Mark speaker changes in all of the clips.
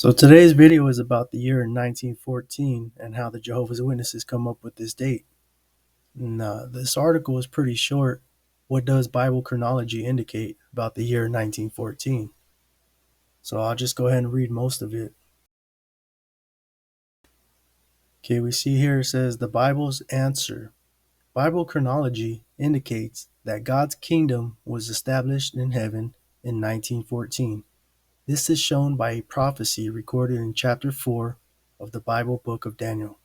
Speaker 1: So today's video is about the year 1914 and how the Jehovah's Witnesses come up with this date. And, this article is pretty short. What does Bible chronology indicate about the year 1914? So I'll just go ahead and read most of it. Okay, we see here it says the Bible's answer. Bible chronology indicates that God's kingdom was established in heaven in 1914. This is shown by a prophecy recorded in chapter 4 of the Bible book of Daniel.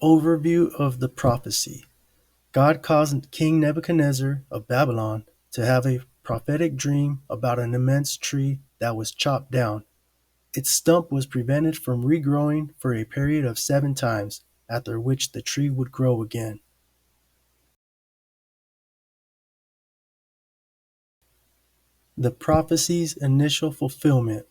Speaker 1: Overview of the prophecy. God caused King Nebuchadnezzar of Babylon to have a prophetic dream about an immense tree that was chopped down. Its stump was prevented from regrowing for a period of 7 times, after which the tree would grow again. The prophecy's initial fulfillment.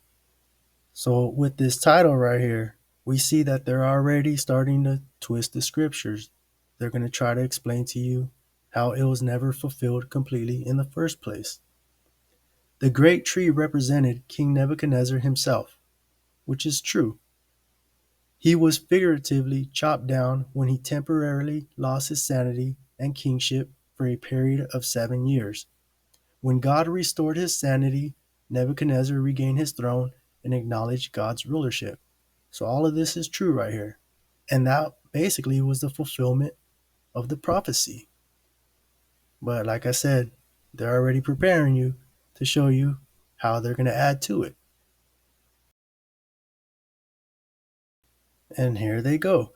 Speaker 1: So, with this title right here, we see that they're already starting to twist the scriptures. They're going to try to explain to you how it was never fulfilled completely in the first place. The great tree represented King Nebuchadnezzar himself, which is true. He was figuratively chopped down when he temporarily lost his sanity and kingship for a period of 7 years. When God restored his sanity, Nebuchadnezzar regained his throne and acknowledged God's rulership. So all of this is true right here. And that basically was the fulfillment of the prophecy. But like I said, they're already preparing you to show you how they're going to add to it. And here they go.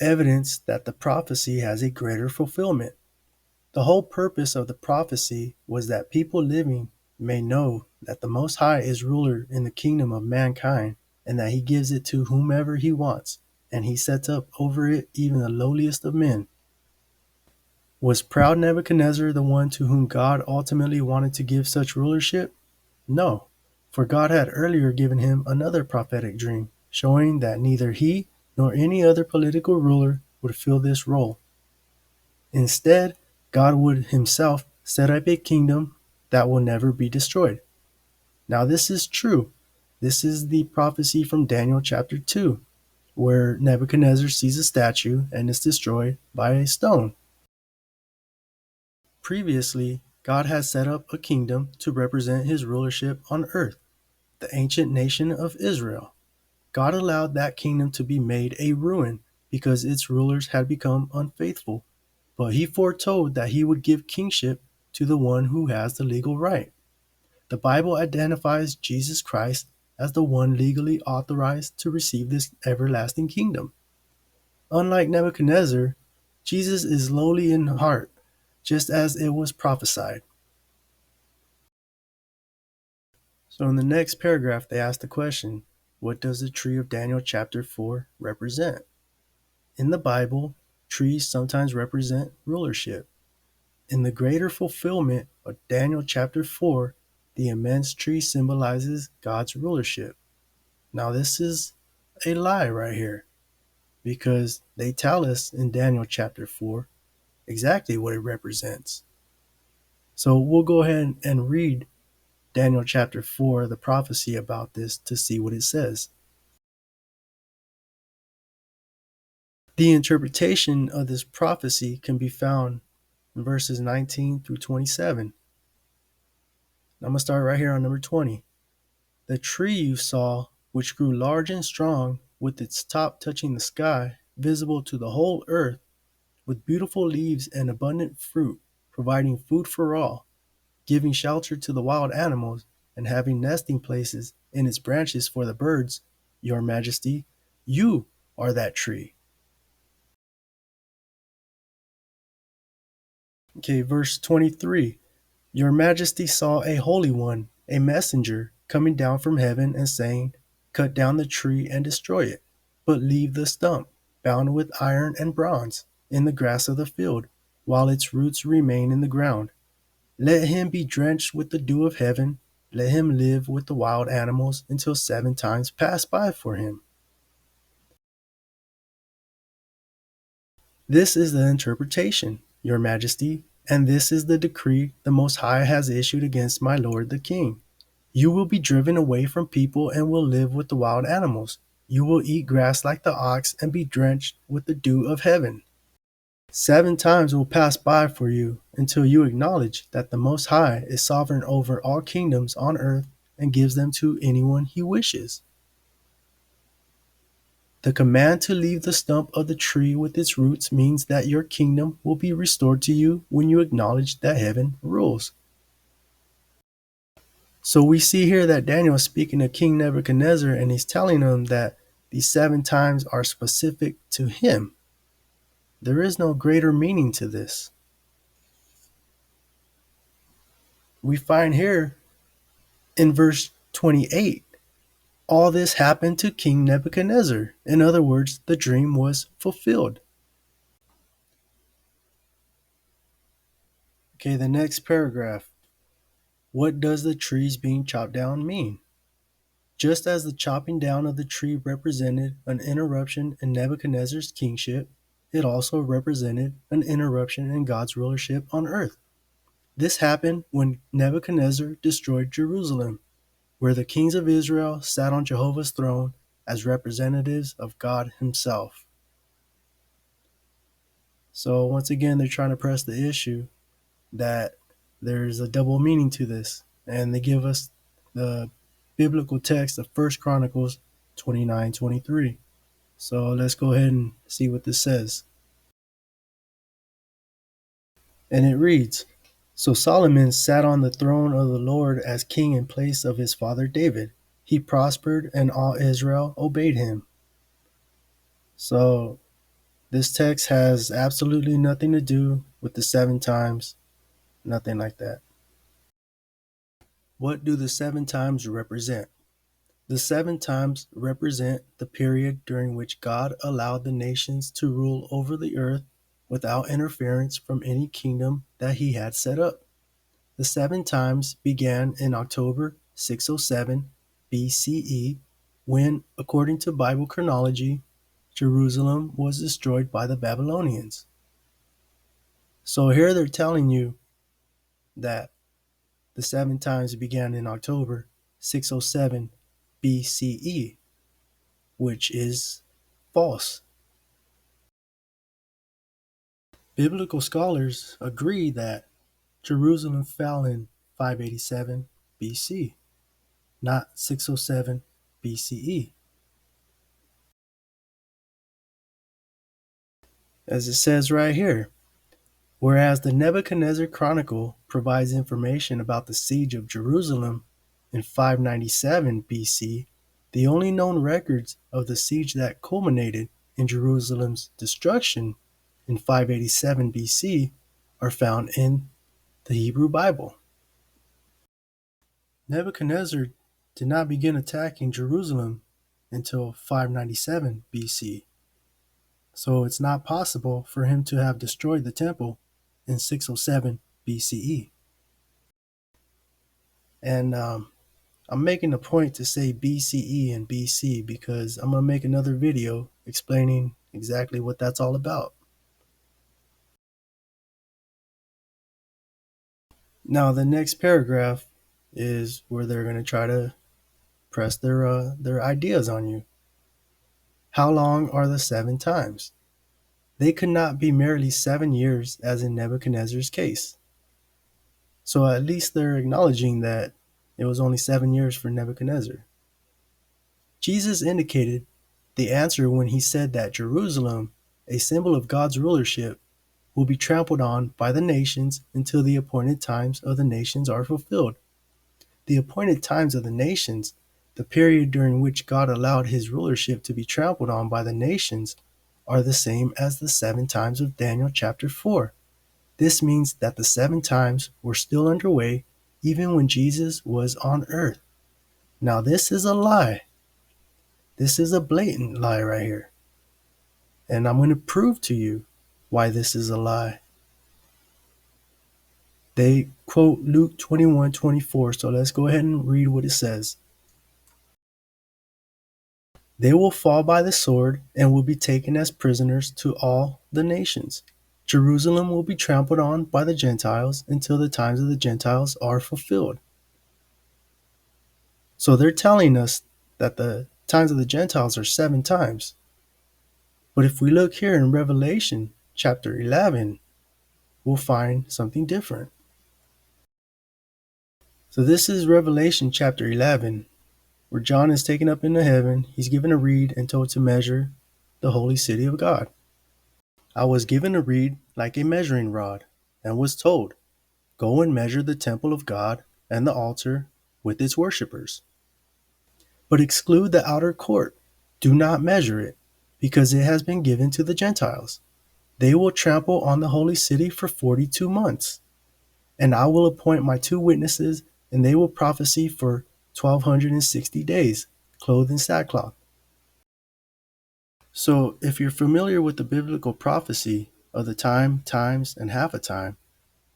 Speaker 1: Evidence that the prophecy has a greater fulfillment. The whole purpose of the prophecy was that people living may know that the Most High is ruler in the kingdom of mankind, and that he gives it to whomever he wants, and he sets up over it even the lowliest of men. Was proud Nebuchadnezzar the one to whom God ultimately wanted to give such rulership? No, for God had earlier given him another prophetic dream, showing that neither he nor any other political ruler would fill this role. Instead, God would himself set up a kingdom that will never be destroyed. Now, this is true. This is the prophecy from Daniel chapter 2, where Nebuchadnezzar sees a statue and is destroyed by a stone. Previously, God had set up a kingdom to represent his rulership on earth, the ancient nation of Israel. God allowed that kingdom to be made a ruin because its rulers had become unfaithful, but he foretold that he would give kingship to the one who has the legal right. The Bible identifies Jesus Christ as the one legally authorized to receive this everlasting kingdom. Unlike Nebuchadnezzar, Jesus is lowly in heart, just as it was prophesied. So in the next paragraph, they ask the question, what does the tree of Daniel chapter 4 represent? In the Bible, trees sometimes represent rulership. In the greater fulfillment of Daniel chapter 4, the immense tree symbolizes God's rulership. Now, this is a lie right here because they tell us in Daniel chapter 4 exactly what it represents. So we'll go ahead and read Daniel chapter 4, the prophecy about this, to see what it says. The interpretation of this prophecy can be found in verses 19 through 27. I'm going to start right here on number 20. The tree you saw, which grew large and strong, with its top touching the sky, visible to the whole earth, with beautiful leaves and abundant fruit, providing food for all, giving shelter to the wild animals, and having nesting places in its branches for the birds, your majesty, you are that tree. Okay, verse 23. Your majesty saw a holy one, a messenger, coming down from heaven and saying, cut down the tree and destroy it, but leave the stump, bound with iron and bronze, in the grass of the field, while its roots remain in the ground. Let him be drenched with the dew of heaven, let him live with the wild animals until 7 times pass by for him. This is the interpretation, your majesty, and this is the decree the Most High has issued against my lord the king. You will be driven away from people and will live with the wild animals. You will eat grass like the ox and be drenched with the dew of heaven. 7 times will pass by for you until you acknowledge that the Most High is sovereign over all kingdoms on earth and gives them to anyone he wishes. The command to leave the stump of the tree with its roots means that your kingdom will be restored to you when you acknowledge that heaven rules. So we see here that Daniel is speaking to King Nebuchadnezzar, and he's telling him that these 7 times are specific to him. There is no greater meaning to this. We find here in verse 28, all this happened to King Nebuchadnezzar. In other words, the dream was fulfilled. Okay, the next paragraph. What does the trees being chopped down mean? Just as the chopping down of the tree represented an interruption in Nebuchadnezzar's kingship, it also represented an interruption in God's rulership on earth. This happened when Nebuchadnezzar destroyed Jerusalem, where the kings of Israel sat on Jehovah's throne as representatives of God himself. So once again, they're trying to press the issue that there's a double meaning to this, and they give us the biblical text of 1 Chronicles 29:23. So let's go ahead and see what this says. And it reads, So Solomon sat on the throne of the Lord as king in place of his father David. He prospered, and all Israel obeyed him. So this text has absolutely nothing to do with the 7 times, nothing like that. What do the 7 times represent? The 7 times represent the period during which God allowed the nations to rule over the earth without interference from any kingdom that he had set up. The 7 times began in October 607 BCE, when, according to Bible chronology, Jerusalem was destroyed by the Babylonians. So here they're telling you that the 7 times began in October 607 BCE, which is false. Biblical scholars agree that Jerusalem fell in 587 BC, not 607 BCE. As it says right here, whereas the Nebuchadnezzar Chronicle provides information about the siege of Jerusalem in 597 BC, the only known records of the siege that culminated in Jerusalem's destruction in 587 BC are found in the Hebrew Bible. Nebuchadnezzar did not begin attacking Jerusalem until 597 BC, so it's not possible for him to have destroyed the temple in 607 BCE. And I'm making a point to say BCE and BC because I'm going to make another video explaining exactly what that's all about. Now, the next paragraph is where they're going to try to press their ideas on you. How long are the 7 times? They could not be merely 7 years as in Nebuchadnezzar's case. So at least they're acknowledging that it was only 7 years for Nebuchadnezzar. Jesus indicated the answer when he said that Jerusalem, a symbol of God's rulership, will be trampled on by the nations until the appointed times of the nations are fulfilled. The appointed times of the nations, the period during which God allowed his rulership to be trampled on by the nations, are the same as the 7 times of Daniel chapter 4. This means that the 7 times were still underway even when Jesus was on earth. Now this is a lie. This is a blatant lie right here. And I'm going to prove to you why this is a lie. They quote Luke 21:24, so let's go ahead and read what it says. They will fall by the sword and will be taken as prisoners to all the nations. Jerusalem will be trampled on by the Gentiles until the times of the Gentiles are fulfilled. So they're telling us that the times of the Gentiles are 7 times. But if we look here in Revelation chapter 11, we'll find something different. So this is Revelation chapter 11, where John is taken up into heaven. He's given a reed and told to measure the holy city of God. I was given a reed like a measuring rod, and was told, go and measure the temple of God and the altar with its worshippers. But exclude the outer court. Do not measure it, because it has been given to the Gentiles. They will trample on the holy city for 42 months. And I will appoint my 2 witnesses, and they will prophesy for 1260 days, clothed in sackcloth. So, if you're familiar with the biblical prophecy of the time, times, and half a time,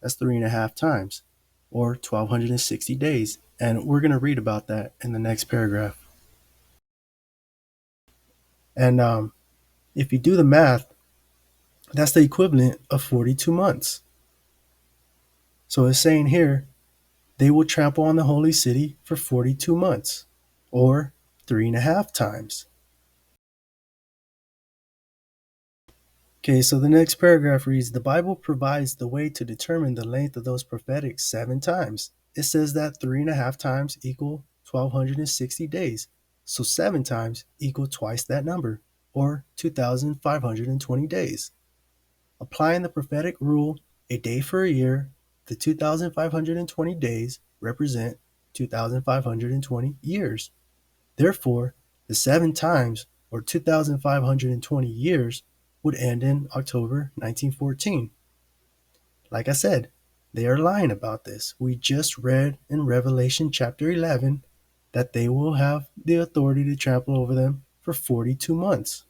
Speaker 1: that's 3.5 times, or 1260 days. And we're going to read about that in the next paragraph. And if you do the math, that's the equivalent of 42 months. So it's saying here, they will trample on the holy city for 42 months, or 3.5 times. Okay, so the next paragraph reads, the Bible provides the way to determine the length of those prophetic 7 times. It says that 3.5 times equal 1260 days. So 7 times equal twice that number, or 2,520 days. Applying the prophetic rule, a day for a year, the 2,520 days represent 2,520 years. Therefore, the 7 times, or 2,520 years, would end in October 1914. Like I said, they are lying about this. We just read in Revelation chapter 11 that they will have the authority to trample over them for 42 months.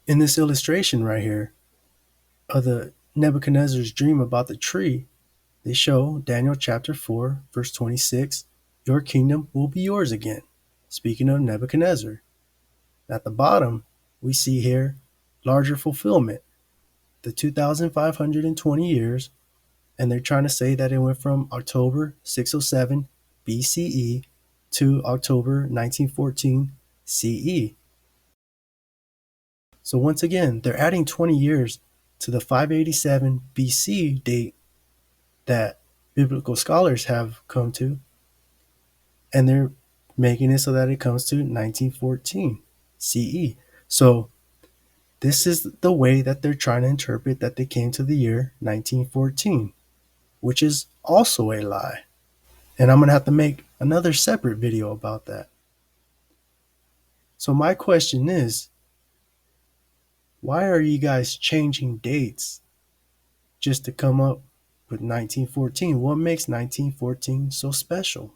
Speaker 1: In this illustration right here of the Nebuchadnezzar's dream about the tree, they show Daniel chapter 4, verse 26, your kingdom will be yours again. Speaking of Nebuchadnezzar. At the bottom, we see here larger fulfillment, the 2,520 years, and they're trying to say that it went from October 607 BCE to October 1914 CE. So once again, they're adding 20 years to the 587 BC date that biblical scholars have come to, and they're making it so that it comes to 1914 CE. So this is the way that they're trying to interpret that they came to the year 1914, which is also a lie. And I'm going to have to make another separate video about that. So my question is, why are you guys changing dates just to come up with 1914? What makes 1914 so special?